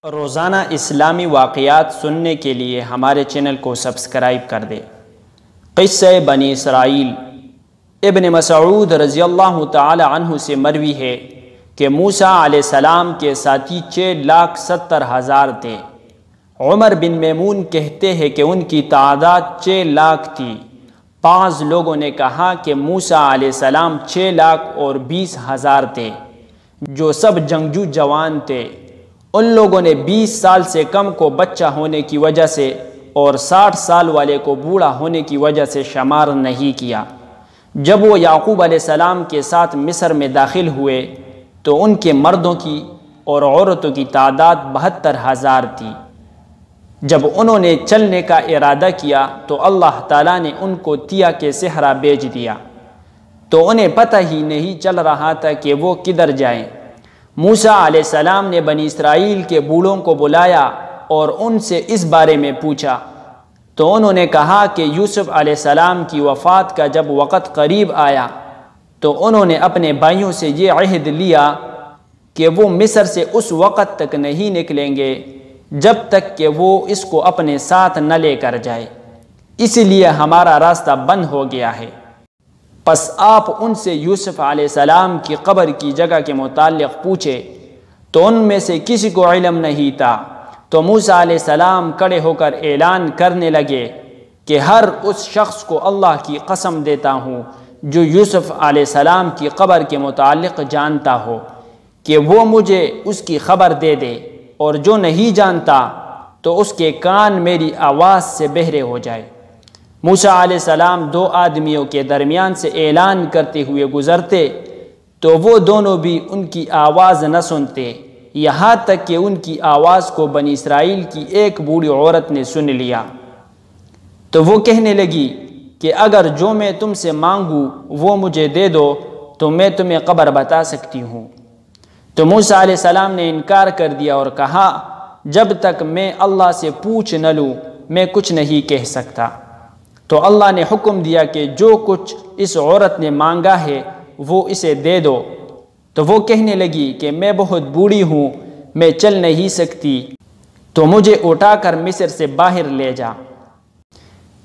روزانہ اسلامی واقعات سننے کے لیے ہمارے چینل کو سبسکرائب کر دیں۔ قصہ بنی اسرائیل۔ ابن مسعود رضی اللہ تعالی عنہ سے مروی ہے کہ موسیٰ علیہ السلام کے ساتھی 6,70,000 تھے۔ عمر بن میمون کہتے ہیں کہ ان کی تعداد 6 لاکھ تھی۔ بعض لوگوں نے کہا کہ موسیٰ علیہ السلام 6,20,000 تھے، جو سب جنگجو جوان تھے۔ ان لوگوں نے 20 سال سے کم کو بچہ ہونے کی وجہ سے اور 60 سال والے کو بوڑھا ہونے کی وجہ سے شمار نہیں کیا۔ جب وہ یعقوب علیہ السلام کے ساتھ مصر میں داخل ہوئے تو ان کے مردوں کی اور عورتوں کی تعداد 72,000 تھی۔ جب انہوں نے چلنے کا ارادہ کیا تو اللہ تعالیٰ نے ان کو تیا کے صحرا بھیج دیا، تو انہیں پتہ ہی نہیں چل رہا تھا کہ وہ کدھر جائیں۔ موسیٰ علیہ السلام نے بنی اسرائیل کے بوڑھوں کو بلایا اور ان سے اس بارے میں پوچھا، تو انہوں نے کہا کہ یوسف علیہ السلام کی وفات کا جب وقت قریب آیا تو انہوں نے اپنے بھائیوں سے یہ عہد لیا کہ وہ مصر سے اس وقت تک نہیں نکلیں گے جب تک کہ وہ اس کو اپنے ساتھ نہ لے کر جائے، اس لیے ہمارا راستہ بند ہو گیا ہے۔ پس آپ ان سے یوسف علیہ السلام کی قبر کی جگہ کے متعلق پوچھے، تو ان میں سے کسی کو علم نہیں تھا۔ تو موسیٰ علیہ السلام کھڑے ہو کر اعلان کرنے لگے کہ ہر اس شخص کو اللہ کی قسم دیتا ہوں جو یوسف علیہ السلام کی قبر کے متعلق جانتا ہو کہ وہ مجھے اس کی خبر دے دے، اور جو نہیں جانتا تو اس کے کان میری آواز سے بہرے ہو جائے۔ موسیٰ علیہ السلام 2 آدمیوں کے درمیان سے اعلان کرتے ہوئے گزرتے تو وہ دونوں بھی ان کی آواز نہ سنتے، یہاں تک کہ ان کی آواز کو بنی اسرائیل کی ایک بوڑھی عورت نے سن لیا۔ تو وہ کہنے لگی کہ اگر جو میں تم سے مانگوں وہ مجھے دے دو تو میں تمہیں قبر بتا سکتی ہوں۔ تو موسیٰ علیہ السلام نے انکار کر دیا اور کہا، جب تک میں اللہ سے پوچھ نہ لوں میں کچھ نہیں کہہ سکتا۔ تو اللہ نے حکم دیا کہ جو کچھ اس عورت نے مانگا ہے وہ اسے دے دو۔ تو وہ کہنے لگی کہ میں بہت بوڑھی ہوں، میں چل نہیں سکتی، تو مجھے اٹھا کر مصر سے باہر لے جا۔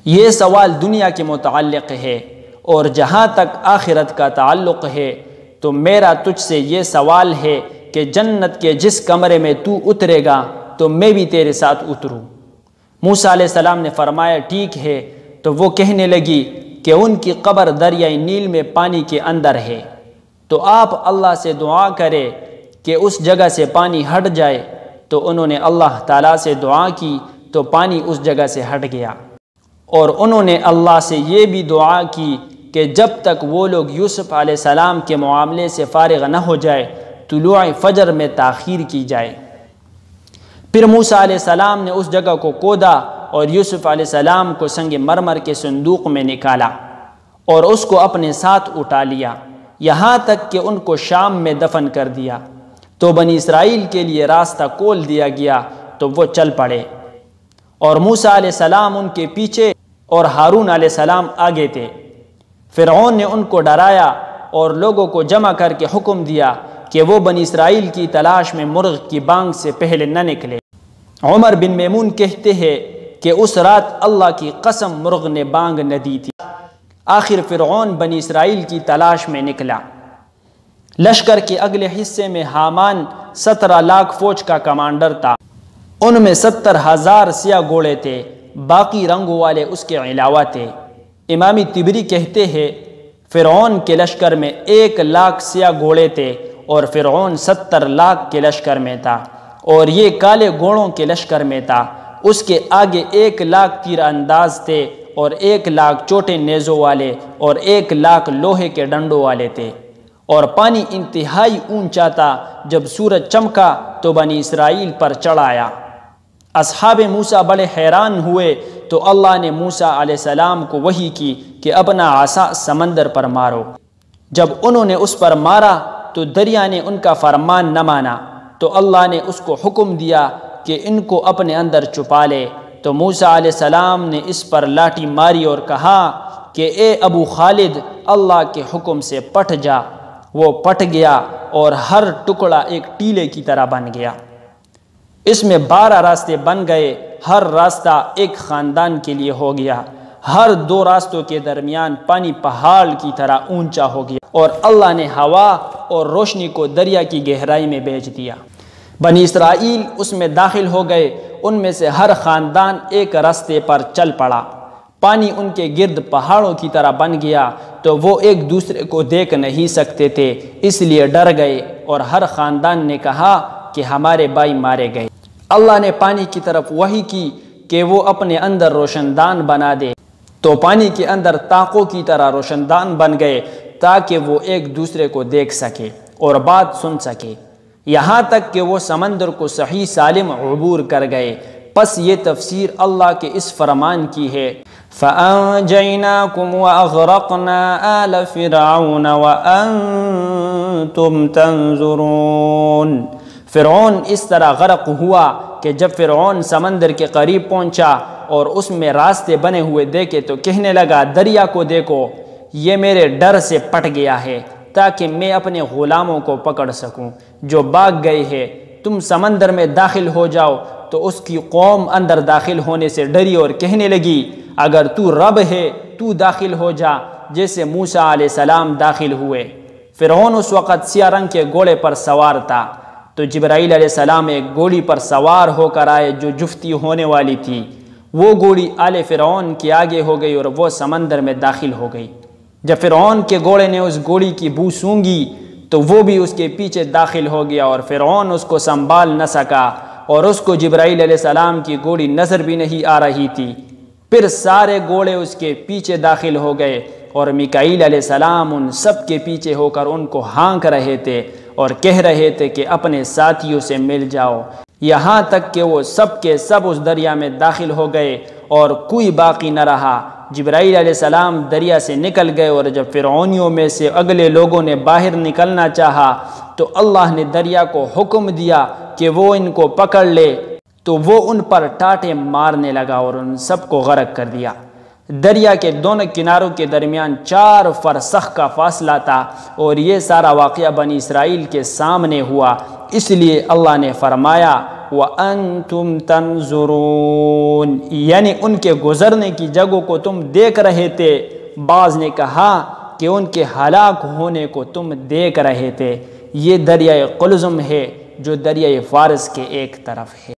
یہ سوال دنیا کے متعلق ہے، اور جہاں تک آخرت کا تعلق ہے تو میرا تجھ سے یہ سوال ہے کہ جنت کے جس کمرے میں تو اترے گا تو میں بھی تیرے ساتھ اتروں۔ موسیٰ علیہ السلام نے فرمایا، ٹھیک ہے۔ تو وہ کہنے لگی کہ ان کی قبر دریائے نیل میں پانی کے اندر ہے، تو آپ اللہ سے دعا کرے کہ اس جگہ سے پانی ہٹ جائے۔ تو انہوں نے اللہ تعالیٰ سے دعا کی تو پانی اس جگہ سے ہٹ گیا، اور انہوں نے اللہ سے یہ بھی دعا کی کہ جب تک وہ لوگ یوسف علیہ السلام کے معاملے سے فارغ نہ ہو جائے طلوع فجر میں تاخیر کی جائے۔ پھر موسیٰ علیہ السلام نے اس جگہ کو کھودا اور یوسف علیہ السلام کو سنگ مرمر کے صندوق میں نکالا اور اس کو اپنے ساتھ اٹھا لیا، یہاں تک کہ ان کو شام میں دفن کر دیا۔ تو بنی اسرائیل کے لیے راستہ کھول دیا گیا تو وہ چل پڑے، اور موسیٰ علیہ السلام ان کے پیچھے اور ہارون علیہ السلام آگے تھے۔ فرعون نے ان کو ڈرایا اور لوگوں کو جمع کر کے حکم دیا کہ وہ بنی اسرائیل کی تلاش میں مرغ کی بانگ سے پہلے نہ نکلے۔ عمر بن میمون کہتے ہیں کہ اس رات اللہ کی قسم مرغ نے بانگ نہ دی تھی۔ آخر فرعون بنی اسرائیل کی تلاش میں نکلا۔ لشکر کے اگلے حصے میں حامان 17 لاکھ فوج کا کمانڈر تھا، ان میں 70,000 سیاہ گھوڑے تھے، باقی رنگوں والے اس کے علاوہ تھے۔ امام طبری کہتے ہیں فرعون کے لشکر میں 1 لاکھ سیاہ گھوڑے تھے، اور فرعون 70 لاکھ کے لشکر میں تھا، اور یہ کالے گھوڑوں کے لشکر میں تھا۔ اس کے آگے 1 لاکھ تیر انداز تھے، اور 1 لاکھ چھوٹے نیزوں والے، اور 1 لاکھ لوہے کے ڈنڈوں والے تھے، اور پانی انتہائی اونچا تھا۔ جب سورج چمکا تو بنی اسرائیل پر چڑھ آیا۔ اصحاب موسیٰ بڑے حیران ہوئے، تو اللہ نے موسیٰ علیہ السلام کو وحی کی کہ اپنا عصا سمندر پر مارو۔ جب انہوں نے اس پر مارا تو دریا نے ان کا فرمان نہ مانا، تو اللہ نے اس کو حکم دیا کہ ان کو اپنے اندر چھپا لے۔ تو موسیٰ علیہ السلام نے اس پر لاٹھی ماری اور کہا کہ اے ابو خالد، اللہ کے حکم سے پٹ جا۔ وہ پٹ گیا اور ہر ٹکڑا ایک ٹیلے کی طرح بن گیا۔ اس میں 12 راستے بن گئے، ہر راستہ ایک خاندان کے لیے ہو گیا، ہر 2 راستوں کے درمیان پانی پہاڑ کی طرح اونچا ہو گیا، اور اللہ نے ہوا اور روشنی کو دریا کی گہرائی میں بھیج دیا۔ بنی اسرائیل اس میں داخل ہو گئے، ان میں سے ہر خاندان ایک راستے پر چل پڑا، پانی ان کے گرد پہاڑوں کی طرح بن گیا، تو وہ ایک دوسرے کو دیکھ نہیں سکتے تھے، اس لیے ڈر گئے، اور ہر خاندان نے کہا کہ ہمارے بھائی مارے گئے۔ اللہ نے پانی کی طرف وحی کی کہ وہ اپنے اندر روشن دان بنا دے، تو پانی کے اندر تاقوں کی طرح روشن دان بن گئے، تاکہ وہ ایک دوسرے کو دیکھ سکے اور بات سن سکے، یہاں تک کہ وہ سمندر کو صحیح سالم عبور کر گئے۔ پس یہ تفسیر اللہ کے اس فرمان کی ہے، فَأَنْجَيْنَاكُمْ وَأَغْرَقْنَا آلَ فِرْعَوْنَ وَأَنْتُمْ تَنْظُرُونَ۔ فرعون اس طرح غرق ہوا کہ جب فرعون سمندر کے قریب پہنچا اور اس میں راستے بنے ہوئے دیکھے تو کہنے لگا، دریا کو دیکھو، یہ میرے ڈر سے پٹ گیا ہے، تاکہ میں اپنے غلاموں کو پکڑ سکوں جو بھاگ گئے ہیں۔ تم سمندر میں داخل ہو جاؤ۔ تو اس کی قوم اندر داخل ہونے سے ڈری اور کہنے لگی، اگر تو رب ہے تو داخل ہو جا، جیسے موسیٰ علیہ السلام داخل ہوئے۔ فرعون اس وقت سیاہ رنگ کے گھوڑے پر سوار تھا، تو جبرائیل علیہ السلام ایک گھوڑی پر سوار ہو کر آئے جو جفتی ہونے والی تھی۔ وہ گھوڑی آل فرعون کے آگے ہو گئی اور وہ سمندر میں داخل ہو گئی۔ جب فرعون کے گھوڑے نے اس گھوڑی کی بو سونگھی تو وہ بھی اس کے پیچھے داخل ہو گیا، اور فرعون اس کو سنبھال نہ سکا، اور اس کو جبرائیل علیہ السلام کی گھوڑی نظر بھی نہیں آ رہی تھی۔ پھر سارے گھوڑے اس کے پیچھے داخل ہو گئے، اور میکائیل علیہ السلام ان سب کے پیچھے ہو کر ان کو ہانک رہے تھے اور کہہ رہے تھے کہ اپنے ساتھیوں سے مل جاؤ، یہاں تک کہ وہ سب کے سب اس دریا میں داخل ہو گئے اور کوئی باقی نہ رہا۔ جبرائیل علیہ السلام دریا سے نکل گئے، اور جب فرعونیوں میں سے اگلے لوگوں نے باہر نکلنا چاہا تو اللہ نے دریا کو حکم دیا کہ وہ ان کو پکڑ لے، تو وہ ان پر ٹاٹے مارنے لگا اور ان سب کو غرق کر دیا۔ دریا کے دونوں کناروں کے درمیان 4 فرسخ کا فاصلہ تھا، اور یہ سارا واقعہ بنی اسرائیل کے سامنے ہوا، اس لیے اللہ نے فرمایا وَأَنْتُمْ تَنْظُرُونَ، یعنی ان کے گزرنے کی جگہوں کو تم دیکھ رہے تھے۔ بعض نے کہا کہ ان کے ہلاک ہونے کو تم دیکھ رہے تھے۔ یہ دریائے قلزم ہے جو دریائے فارس کے ایک طرف ہے۔